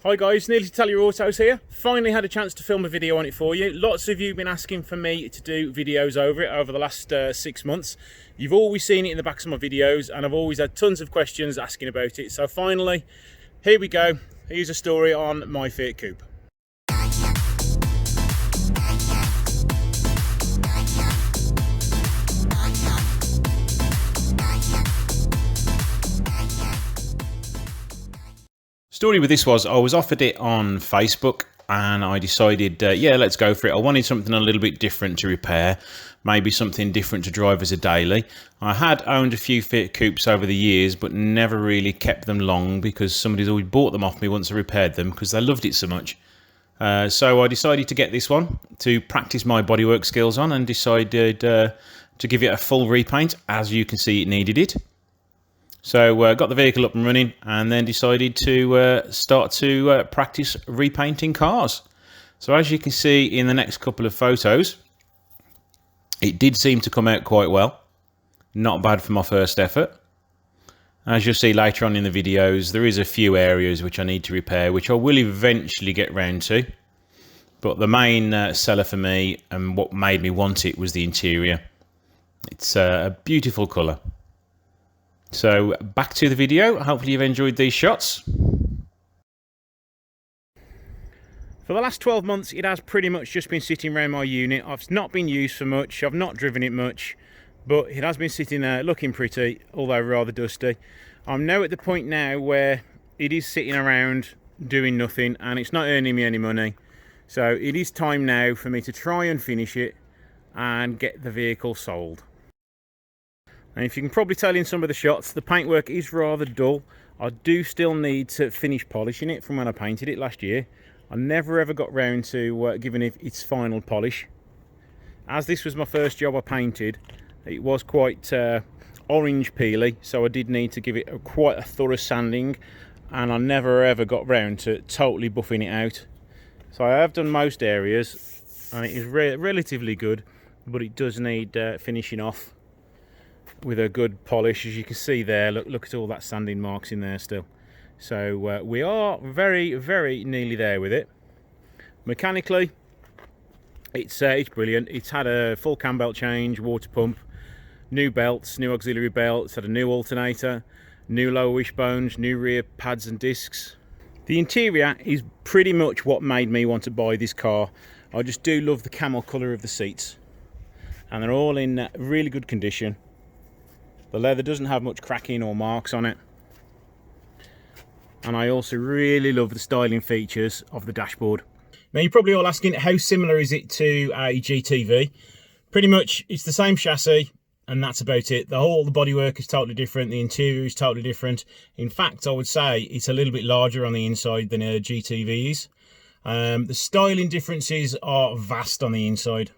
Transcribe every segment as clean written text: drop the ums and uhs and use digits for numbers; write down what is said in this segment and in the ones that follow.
Hi guys, nearly Italia Autos here. Finally had a chance to film a video on it for you. Lots of you have been asking for me to do videos over it over the last 6 months. You've always seen it in the backs of my videos and I've always had tons of questions asking about it. So finally, here we go. Here's a story on my Fiat Coupe. Story with this was I was offered it on Facebook and I decided, yeah, let's go for it. I wanted something a little bit different to repair, maybe something different to drive as a daily. I had owned a few Fiat Coupes over the years, but never really kept them long because somebody's always bought them off me once I repaired them because they loved it so much. So I decided to get this one to practice my bodywork skills on and decided to give it a full repaint. As you can see, it needed it. So got the vehicle up and running and then decided to start to practice repainting cars. So as you can see in the next couple of photos, it did seem to come out quite well. Not bad for my first effort. As you'll see later on in the videos, there is a few areas which I need to repair, which I will eventually get round to. But the main seller for me and what made me want it was the interior. It's a beautiful colour. So back to the video. Hopefully you've enjoyed these shots. For the last 12 months it has pretty much just been sitting around my unit. I've not been used for much, I've not driven it much, but it has been sitting there looking pretty, although rather dusty. I'm now at the point now where it is sitting around doing nothing and it's not earning me any money. So it is time now for me to try and finish it and get the vehicle sold. And if you can probably tell in some of the shots, the paintwork is rather dull. I do still need to finish polishing it from when I painted it last year. I never ever got round to giving it its final polish. As this was my first job I painted, it was quite orange peely, so I did need to give it quite a thorough sanding, and I never ever got round to totally buffing it out. So I have done most areas, and it is relatively good, but it does need finishing off with a good polish. As you can see there, look at all that sanding marks in there still. So we are very nearly there with it. Mechanically it's brilliant. It's had a full cam belt change, water pump, new belts, new auxiliary belts, had a new alternator, new lower wishbones, new rear pads and discs. The interior is pretty much what made me want to buy this car. I just do love the camel colour of the seats, and they're all in really good condition. The leather doesn't have much cracking or marks on it. And I also really love the styling features of the dashboard. Now you're probably all asking, how similar is it to a GTV? Pretty much it's the same chassis and that's about it. The bodywork is totally different, the interior is totally different. In fact, I would say it's a little bit larger on the inside than a GTV is. The styling differences are vast on the inside.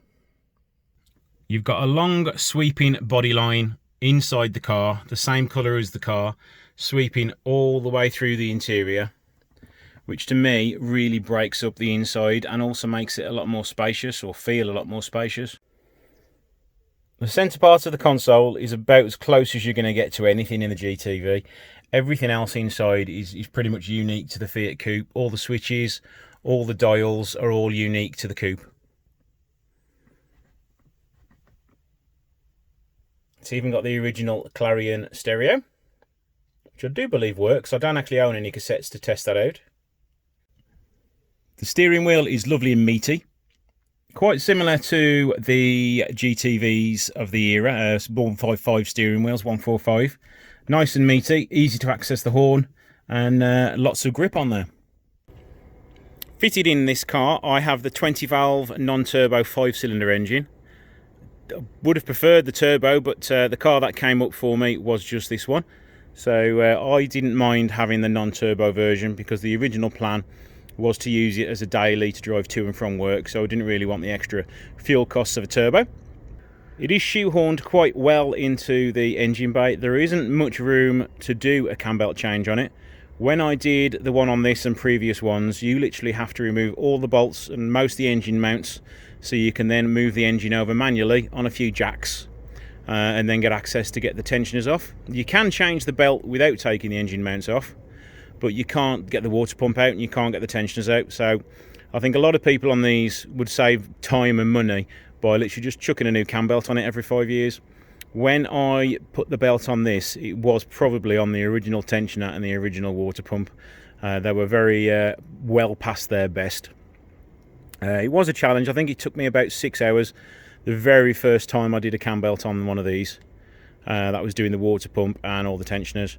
You've got a long sweeping body line inside the car, the same colour as the car, sweeping all the way through the interior, which to me really breaks up the inside and also makes it a lot more spacious, or feel a lot more spacious. The centre part of the console is about as close as you're going to get to anything in the GTV. Everything else inside is pretty much unique to the Fiat Coupe. All the switches, all the dials are all unique to the Coupe. It's even got the original Clarion stereo, which I do believe works. I don't actually own any cassettes to test that out. The steering wheel is lovely and meaty, quite similar to the GTVs of the era, 155 steering wheels, 145. Nice and meaty, easy to access the horn, and lots of grip on there. Fitted in this car, I have the 20 valve non-turbo 5-cylinder engine. Would have preferred the turbo, but the car that came up for me was just this one. So I didn't mind having the non-turbo version because the original plan was to use it as a daily to drive to and from work, so I didn't really want the extra fuel costs of a turbo. It is shoehorned quite well into the engine bay. There isn't much room to do a cam belt change on it. When I did the one on this and previous ones, you literally have to remove all the bolts and most of the engine mounts, so you can then move the engine over manually on a few jacks and then get access to get the tensioners off. You can change the belt without taking the engine mounts off, but you can't get the water pump out and you can't get the tensioners out. So I think a lot of people on these would save time and money by literally just chucking a new cam belt on it every 5 years. When I put the belt on this, it was probably on the original tensioner and the original water pump. They were very well past their best. It was a challenge. I think it took me about 6 hours the very first time I did a cam belt on one of these. That was doing the water pump and all the tensioners.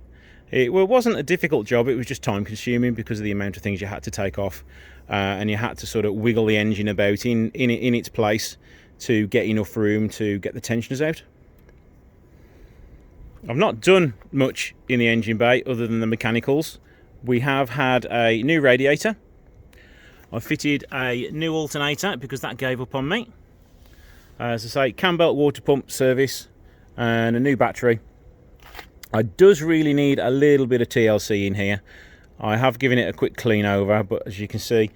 It wasn't a difficult job, it was just time consuming because of the amount of things you had to take off, and you had to sort of wiggle the engine about in its place to get enough room to get the tensioners out. I've not done much in the engine bay other than the mechanicals. We have had a new radiator. I fitted a new alternator because that gave up on me. As I say, cam belt, water pump service and a new battery. It does really need a little bit of TLC in here. I have given it a quick clean over, but as you can see,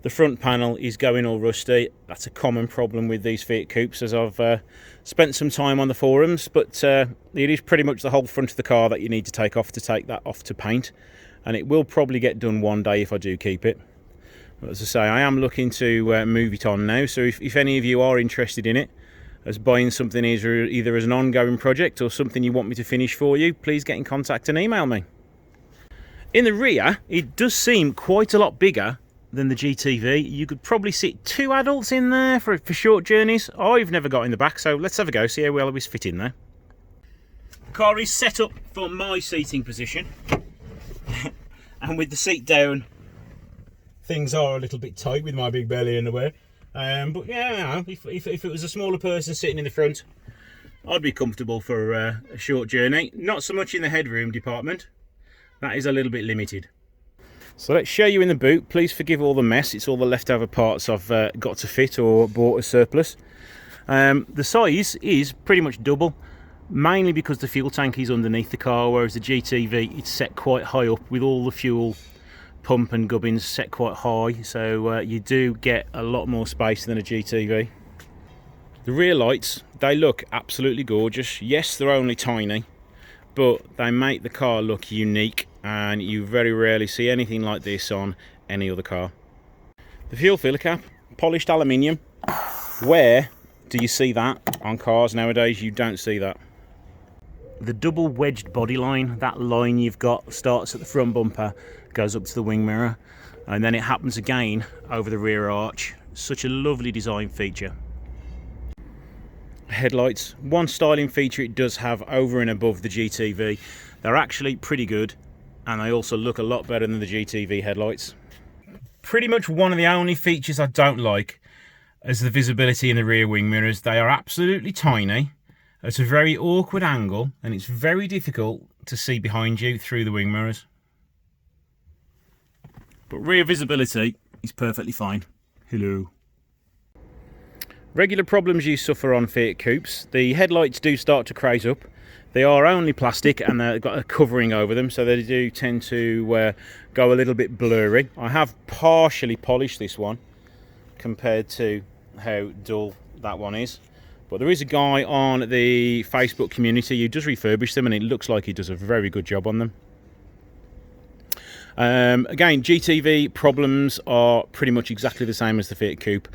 the front panel is going all rusty. That's a common problem with these Fiat Coupes, as I've spent some time on the forums, but it is pretty much the whole front of the car that you need to take that off to paint, and it will probably get done one day if I do keep it. But as I say, I am looking to move it on now, so if any of you are interested in it, as buying something either as an ongoing project or something you want me to finish for you, please get in contact and email me. In the rear, it does seem quite a lot bigger than the GTV. You could probably sit 2 adults in there for short journeys. I've never got in the back, so let's have a go, see how well it was fit in there. The car is set up for my seating position, and with the seat down, things are a little bit tight with my big belly in the way. But yeah, if it was a smaller person sitting in the front, I'd be comfortable for a short journey. Not so much in the headroom department. That is a little bit limited. So let's show you in the boot. Please forgive all the mess. It's all the leftover parts I've got to fit or bought as surplus. The size is pretty much double, mainly because the fuel tank is underneath the car, whereas the GTV, it's set quite high up with all the fuel pump and gubbins set quite high, so you do get a lot more space than a GTV. The rear lights, they look absolutely gorgeous. Yes, they're only tiny, but they make the car look unique, and you very rarely see anything like this on any other car. The fuel filler cap, polished aluminium. Where do you see that on cars nowadays? You don't see that. The double wedged body line, that line you've got starts at the front bumper, goes up to the wing mirror, and then it happens again over the rear arch. Such a lovely design feature. Headlights, one styling feature it does have over and above the GTV. They're actually pretty good, and they also look a lot better than the GTV headlights. Pretty much one of the only features I don't like is the visibility in the rear wing mirrors. They are absolutely tiny at a very awkward angle, and it's very difficult to see behind you through the wing mirrors. But rear visibility is perfectly fine. Hello. Regular problems you suffer on Fiat Coupes. The headlights do start to craze up. They are only plastic and they've got a covering over them, so they do tend to go a little bit blurry. I have partially polished this one compared to how dull that one is. But there is a guy on the Facebook community who does refurbish them, and it looks like he does a very good job on them. Again, GTV problems are pretty much exactly the same as the Fiat Coupe.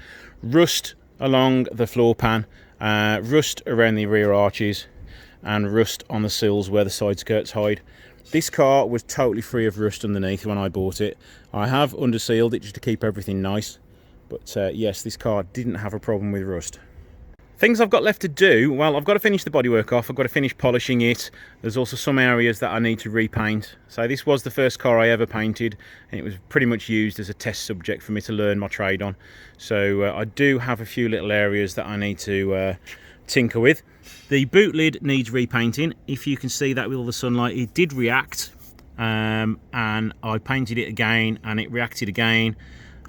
Rust along the floor pan, rust around the rear arches, and rust on the sills where the side skirts hide. This car was totally free of rust underneath when I bought it. I have undersealed it just to keep everything nice, but yes, this car didn't have a problem with rust. Things I've got left to do, well, I've got to finish the bodywork off, I've got to finish polishing it. There's also some areas that I need to repaint. So this was the first car I ever painted, and it was pretty much used as a test subject for me to learn my trade on. So I do have a few little areas that I need to tinker with. The boot lid needs repainting. If you can see that with all the sunlight, it did react, and I painted it again and it reacted again.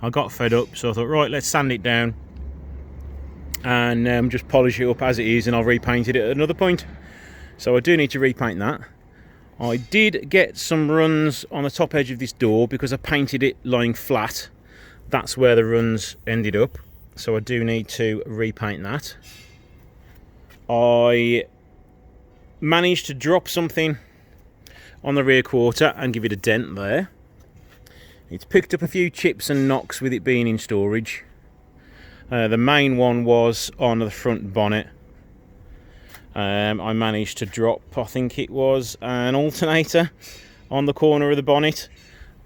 I got fed up, so I thought, right, let's sand it down and just polish it up as it is, and I'll repaint it at another point. So I do need to repaint that. I did get some runs on the top edge of this door because I painted it lying flat. That's where the runs ended up, so I do need to repaint that. I managed to drop something on the rear quarter and give it a dent there, It's picked up a few chips and knocks with it being in storage. The main one was on the front bonnet. I managed to drop, I think it was an alternator on the corner of the bonnet,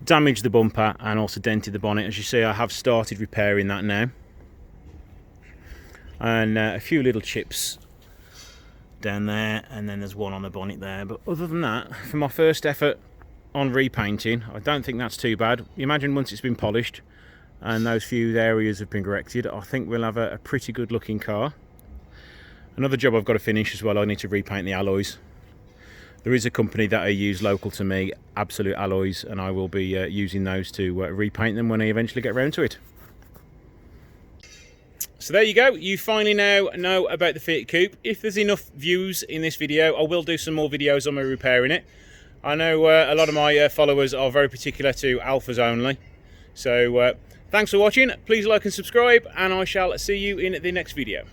damaged the bumper and also dented the bonnet. As you see, I have started repairing that now. And a few little chips down there, and then there's one on the bonnet there. But other than that, for my first effort on repainting, I don't think that's too bad. Imagine once it's been polished and those few areas have been corrected, I think we'll have a pretty good looking car. Another job I've got to finish as well, I need to repaint the alloys. There is a company that I use local to me, Absolute Alloys, and I will be using those to repaint them when I eventually get around to it. So there you go, you finally now know about the Fiat Coupe. If there's enough views in this video, I will do some more videos on me repairing it. I know a lot of my followers are very particular to Alfas only. So thanks for watching, please like and subscribe, and I shall see you in the next video.